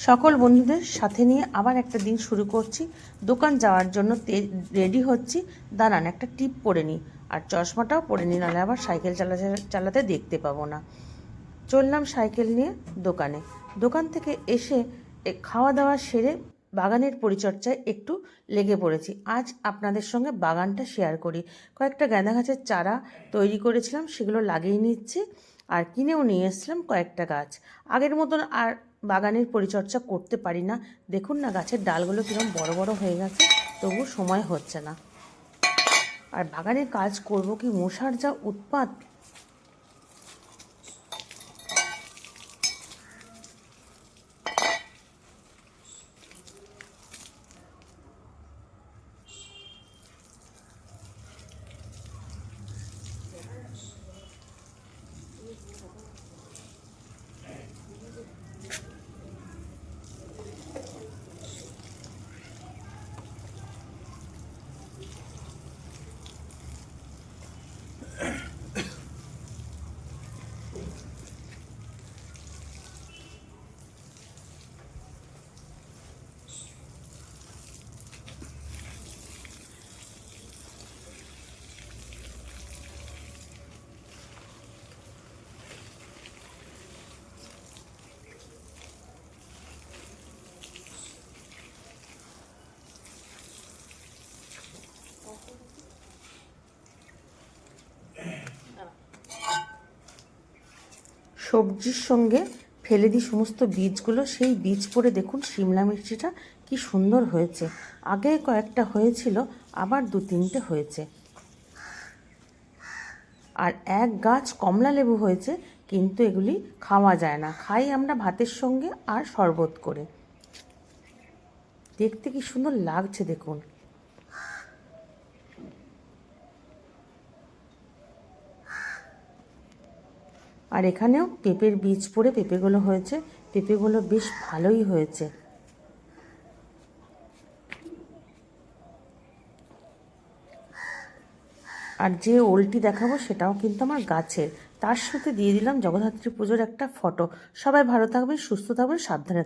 সকল বন্ধুদের সাথে নিয়ে আবার একটা দিন শুরু করছি। দোকান যাওয়ার জন্য রেডি হচ্ছি। দাঁড়ান একটা টিপ পরে নিই, আর চশমাটাও পরে নিই, নাহলে আবার সাইকেল চালাতে দেখতে পাবো না। চললাম সাইকেল নিয়ে দোকানে। দোকান থেকে এসে খাওয়া দাওয়া সেরে বাগানের পরিচর্যায় একটু লেগে পড়েছি। আজ আপনাদের সঙ্গে বাগানটা শেয়ার করি। কয়েকটা গাঁদা গাছের চারা তৈরি করেছিলাম, সেগুলো লাগিয়ে নিচ্ছি। আর কিনেও নিয়ে এসেছিলাম কয়েকটা গাছ। আগের মতন আর বাগানের পরিচর্যা করতে পারি না। দেখুন না, গাছের ডালগুলো কীরকম বড় বড় হয়ে গেছে, তবু সময় হচ্ছে না। আর বাগানের কাজ করব কি, মশার যা উৎপাত! সবজির সঙ্গে ফেলে দিই সমস্ত বীজগুলো। সেই বীজ পড়ে দেখুন শিমলা মির্চিটা কি সুন্দর হয়েছে। আগে কয়েকটা হয়েছিল, আবার 2-3টে হয়েছে। আর এক গাছ কমলা লেবু হয়েছে, কিন্তু এগুলি খাওয়া যায় না, খাই আমরা ভাতের সঙ্গে আর শরবত করে। দেখতে কি সুন্দর লাগছে দেখুন। আর এখানেও পেঁপের বীজ পড়ে পেঁপেগুলো হয়েছে। পেঁপেগুলো বেশ ভালোই হয়েছে। আর যে ওলটি দেখাবো সেটাও কিন্তু আমার গাছের। তার সাথে দিয়ে দিলাম জগদ্ধাত্রী পুজোর একটা ফটো। সবাই ভালো থাকবেন, সুস্থ থাকবেন, সাবধানে।